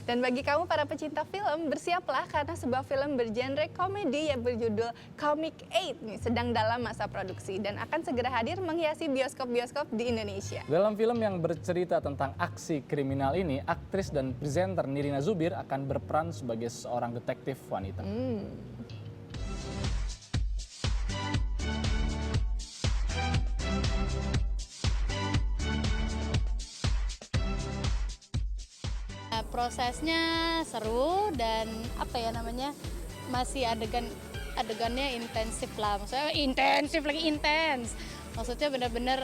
Dan bagi kamu para pecinta film, bersiaplah karena sebuah film bergenre komedi yang berjudul Comic 8 nih, sedang dalam masa produksi dan akan segera hadir menghiasi bioskop-bioskop di Indonesia. Dalam film yang bercerita tentang aksi kriminal ini, aktris dan presenter Nirina Zubir akan berperan sebagai seorang detektif wanita. Prosesnya seru dan apa ya namanya, masih adegannya intensif lah, maksudnya intensif lagi intens. Maksudnya benar-benar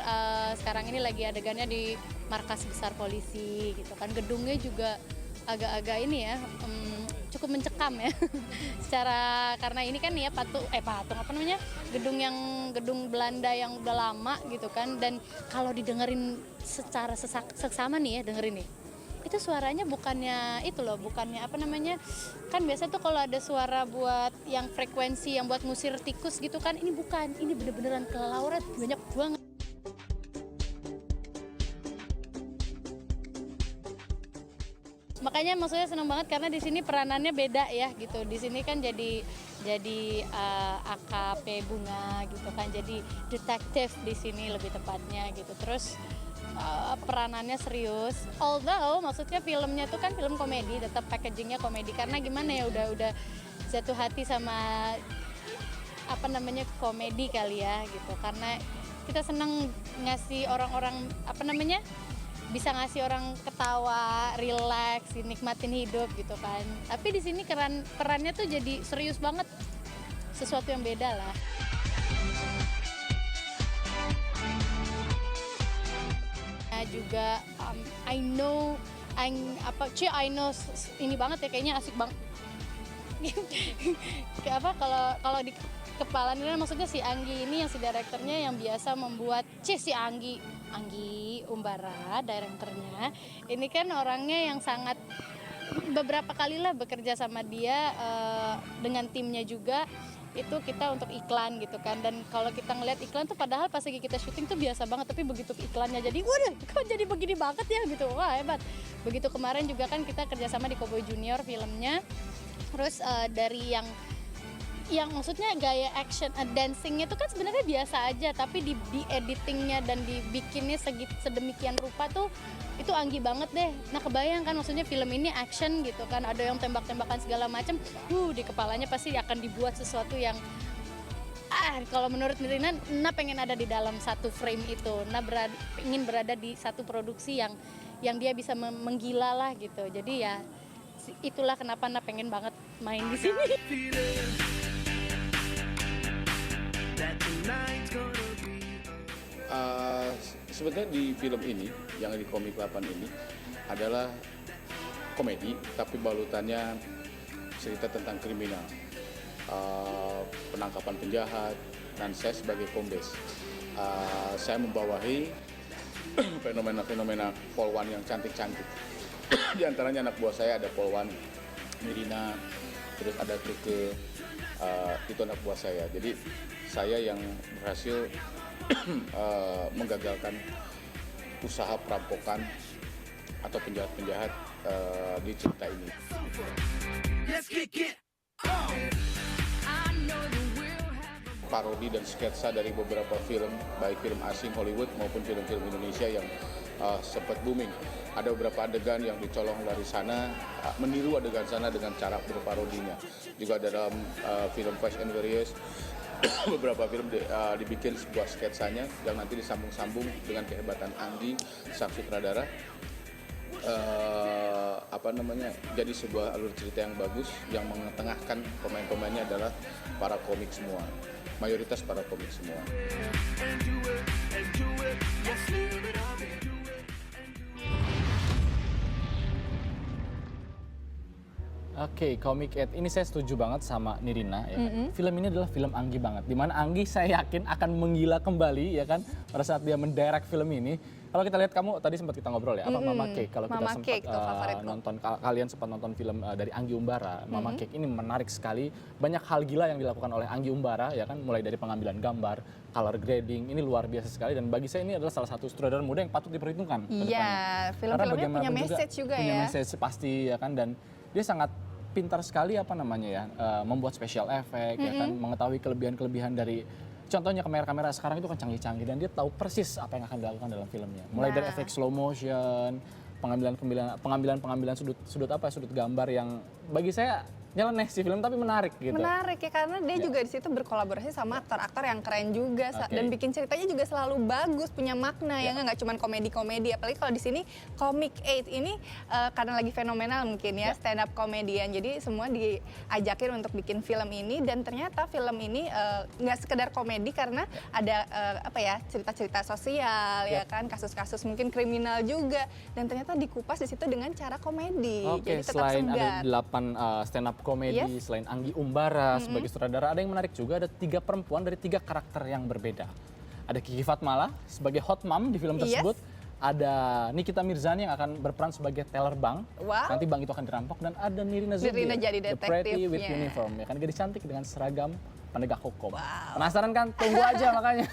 sekarang ini lagi adegannya di markas besar polisi gitu kan, gedungnya juga agak-agak ini ya, cukup mencekam ya. Secara karena ini kan ya patung apa namanya, gedung Belanda yang udah lama gitu kan, dan kalau didengerin secara seksama nih ya, dengerin nih. Itu suaranya bukannya itu loh, bukannya apa namanya, kan biasa tuh kalau ada suara buat yang frekuensi yang buat ngusir tikus gitu kan, ini bukan, ini bener-beneran kelelawar banyak banget. Makanya maksudnya seneng banget karena di sini peranannya beda ya gitu. Di sini kan jadi AKP Bunga gitu kan, jadi detektif di sini lebih tepatnya gitu. Terus peranannya serius, although maksudnya filmnya tuh kan film komedi, tetap packagingnya komedi karena gimana ya, udah jatuh hati sama apa namanya, komedi kali ya gitu, karena kita seneng ngasih orang-orang apa namanya, bisa ngasih orang ketawa, relax, nikmatin hidup gitu kan. Tapi di sini perannya tuh jadi serius banget, sesuatu yang beda lah. Juga I know ini banget ya, kayaknya asik banget. Kalau di kepala ini maksudnya si Anggi ini yang si direkturnya yang biasa membuat si Anggi Umbara, direkturnya ini kan orangnya yang sangat beberapa kali lah bekerja sama dia dengan timnya juga. Itu kita untuk iklan gitu kan, dan kalau kita ngeliat iklan tuh padahal pas lagi kita syuting tuh biasa banget, tapi begitu iklannya jadi waduh kok jadi begini banget ya gitu, wah hebat. Begitu kemarin juga kan kita kerjasama di Cowboy Junior filmnya, terus dari yang maksudnya gaya action dancingnya tuh kan sebenarnya biasa aja, tapi di editingnya dan dibikinnya sedemikian rupa tuh itu Anggi banget deh. Nah kebayang kan, maksudnya film ini action gitu kan, ada yang tembak-tembakan segala macam, di kepalanya pasti akan dibuat sesuatu yang kalau menurut Nirina, pengen ada di dalam satu frame itu, ingin berada di satu produksi yang dia bisa menggila lah gitu. Jadi ya itulah kenapa pengen banget main di sini. Sebenarnya di film ini, yang di Comic 8 ini adalah komedi, tapi balutannya cerita tentang kriminal, penangkapan penjahat, dan saya sebagai kombes. Saya membawahi fenomena-fenomena polwan yang cantik-cantik. Di antaranya anak buah saya ada polwan Nirina, terus ada Keke, itu anak buah saya. Jadi saya yang berhasil menggagalkan usaha perampokan atau penjahat-penjahat di cerita ini. Parodi dan sketsa dari beberapa film, baik film asing Hollywood maupun film-film Indonesia yang sempat booming. Ada beberapa adegan yang dicolong dari sana, meniru adegan sana dengan cara berparodinya. Juga dalam film Fast and Furious, beberapa film dibikin sebuah sketsanya yang nanti disambung-sambung dengan kehebatan Anggi, sang sutradara. Jadi sebuah alur cerita yang bagus, yang mengetengahkan pemain-pemainnya adalah para komik semua, mayoritas para komik semua. Oke, Comic 8 ini saya setuju banget sama Nirina ya kan. Film ini adalah film Anggi banget, dimana Anggi saya yakin akan menggila kembali ya kan pada saat dia mendirect film ini. Kalau kita lihat kamu tadi sempat kita ngobrol ya, apa Mama Cake. Kalau kita Mama sempat Cake tuh favoritku. kalian sempat nonton film dari Anggi Umbara, Mama Cake ini menarik sekali. Banyak hal gila yang dilakukan oleh Anggi Umbara ya kan, mulai dari pengambilan gambar, color grading, ini luar biasa sekali dan bagi saya ini adalah salah satu sutradara muda yang patut diperhitungkan ke depannya. Iya, Karena film-filmnya punya bagaimanapun message juga punya ya. message pasti ya kan, dan dia sangat pintar sekali apa namanya ya, membuat special effect ya kan, mengetahui kelebihan-kelebihan dari contohnya kamera-kamera sekarang itu kan canggih-canggih dan dia tahu persis apa yang akan dilakukan dalam filmnya. Mulai dari efek slow motion, pengambilan sudut gambar yang bagi saya nyeleneh sih film tapi menarik gitu. Menarik ya, karena dia juga di situ berkolaborasi sama aktor-aktor yang keren juga Oke. dan bikin ceritanya juga selalu bagus, punya makna ya nggak cuma komedi-komedi. Apalagi kalau di sini Comic 8 ini karena lagi fenomenal mungkin ya, stand up komedian. Jadi semua diajakin untuk bikin film ini dan ternyata film ini nggak sekedar komedi karena ada cerita-cerita sosial ya kan, kasus-kasus mungkin kriminal juga dan ternyata dikupas di situ dengan cara komedi. Oke, Jadi tetap selain segar. ada 8 stand up komedi, selain Anggi Umbara sebagai sutradara, ada yang menarik juga, ada 3 perempuan dari 3 karakter yang berbeda. Ada Kiki Fatmala sebagai hot mom di film tersebut, ada Nikita Mirzani yang akan berperan sebagai teller bank, Wow. nanti bank itu akan dirampok, dan ada Nirina Zubir, Nirina jadi the pretty with detektifnya. uniform, ya kan, gadis cantik dengan seragam penegak hukum. Wow. Penasaran kan? Tunggu aja makanya.